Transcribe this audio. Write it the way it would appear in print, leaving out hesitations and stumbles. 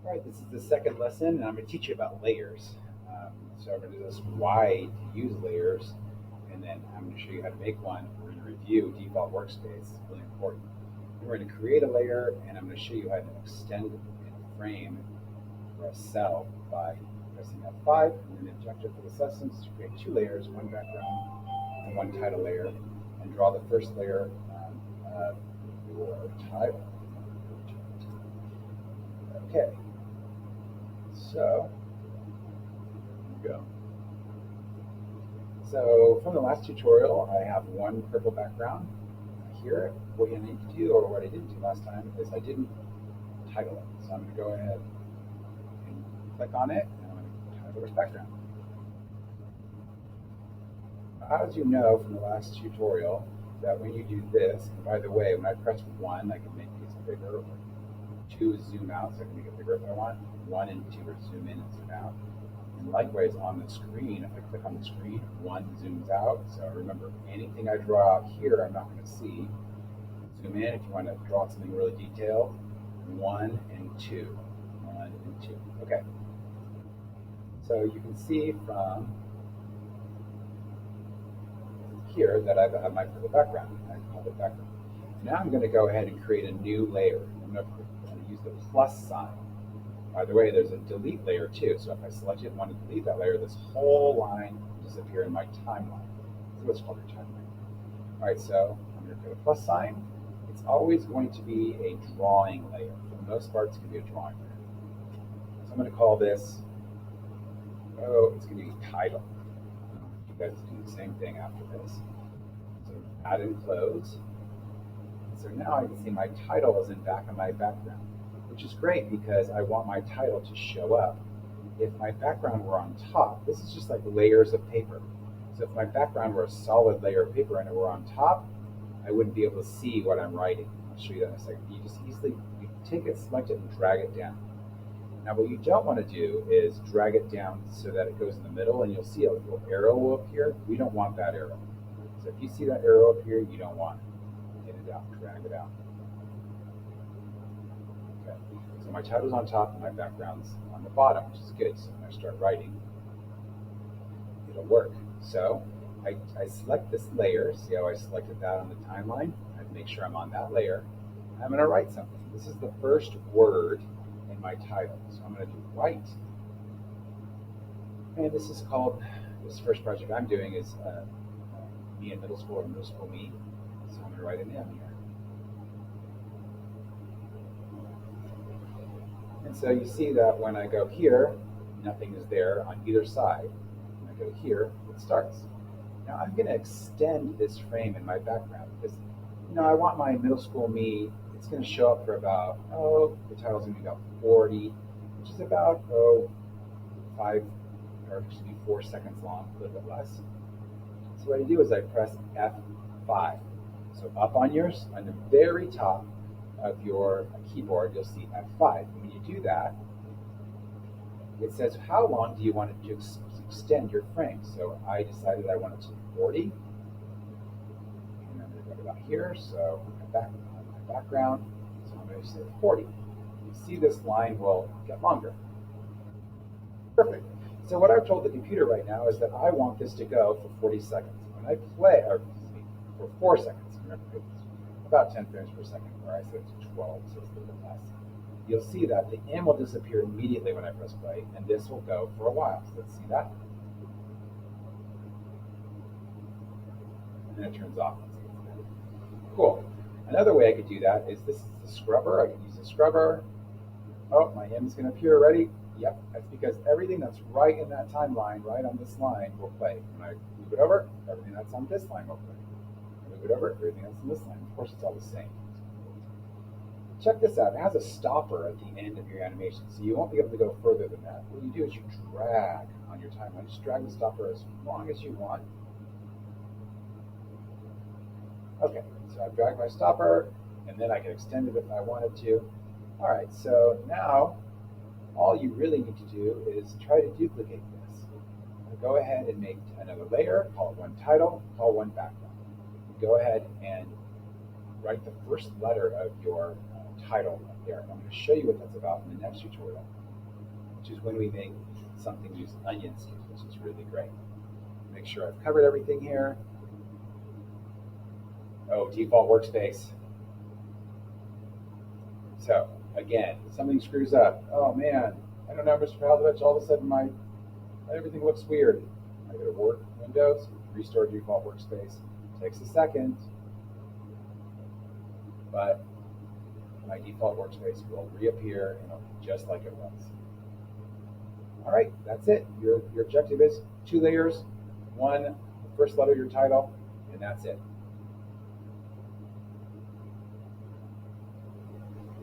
All right, this is the second lesson, and I'm going to teach you about layers. So I'm going to do this why to use layers, and then I'm going to show you how to make one. We're going to review default workspace. It's really important. And we're going to create a layer, and I'm going to show you how to extend a frame for a cell by pressing F5. And the objective for this lesson is to create two layers, one background and one title layer, and draw the first layer of your title. Okay, so go. So from the last tutorial, I have one purple background. Here, what you need to do, or what I didn't do last time, is I didn't title it. So I'm going to go ahead and click on it, and I'm going to title this background. As you know from the last tutorial, that when you do this, and by the way, when I press 1, I can make these bigger, or 2 is zoom out, so I can make it bigger if I want. 1 and 2 are zoom in and zoom out. And likewise on the screen, if I click on the screen, 1 zooms out. So remember, anything I draw out here, I'm not going to see. Zoom in if you want to draw something really detailed. 1 and 2. 1 and 2. Okay. So you can see from here that I have my purple background. I call it background. Now I'm going to go ahead and create a new layer. I'm going to use the plus sign. By the way, there's a delete layer too. So if I select it and want to delete that layer, this whole line will disappear in my timeline. That's what's called your timeline. All right, so I'm going to put a plus sign. It's always going to be a drawing layer. For the most part, it's going to be a drawing layer. So I'm going to call this, it's going to be title. You guys do the same thing after this. So add and close. So now I can see my title is in back of my background, which is great because I want my title to show up. If my background were on top, this is just like layers of paper. So if my background were a solid layer of paper and it were on top, I wouldn't be able to see what I'm writing. I'll show you that in a second. You just easily take it, select it, and drag it down. Now what you don't want to do is drag it down so that it goes in the middle, and you'll see a little arrow will appear. We don't want that arrow. So if you see that arrow up here, you don't want it. Get it out, drag it out. Okay. So my title's on top and my background's on the bottom, which is good. So when I start writing, it'll work. So I select this layer. See how I selected that on the timeline? I make sure I'm on that layer. I'm going to write something. This is the first word in my title. So I'm going to do write. And this is called, this first project I'm doing is me in middle school, or middle school me. So I'm going to write an M here. And so you see that when I go here, nothing is there on either side. When I go here, it starts. Now I'm going to extend this frame in my background because, I want my middle school me. It's going to show up for about, the title's going to be about 40, which is about, 4 seconds long, a little bit less. So what I do is I press F5. So up on the very top of your keyboard, you'll see F5. And when you do that, it says how long do you want it to extend your frame. So I decided I wanted to do 40. And I'm going to go about here. So my background. So I'm going to say 40. You see this line will get longer. Perfect. So what I've told the computer right now is that I want this to go for 40 seconds. When I play, or for 4 seconds, remember, it's about 10 frames per second, where I said 12, so it's a little bit less. You'll see that the M will disappear immediately when I press play, and this will go for a while. So let's see that. And then it turns off. Cool. Another way I could do that is this is the scrubber. I could use the scrubber. Oh, my M is going to appear already. Yep, that's because everything that's right in that timeline, right on this line, will play. When I move it over, everything that's on this line will play. When I move it over, everything that's on this line. Of course, it's all the same. Check this out. It has a stopper at the end of your animation, so you won't be able to go further than that. What you do is you drag on your timeline. Just drag the stopper as long as you want. Okay, so I've dragged my stopper, and then I can extend it if I wanted to. All right, so now all you really need to do is try to duplicate this. Go ahead and make another layer, call it one title, call one background. Go ahead and write the first letter of your title up there. I'm going to show you what that's about in the next tutorial, which is when we make something use onion seeds, which is really great. Make sure I've covered everything here. Oh, default workspace. So again, something screws up. Oh man, I don't know, Mr. Pavlovich, all of a sudden everything looks weird. I go to Work, Windows, Restore Default Workspace. Takes a second, but my default workspace will reappear and it'll be just like it was. All right, that's it. Your objective is 2 layers, one, the first letter of your title, and that's it.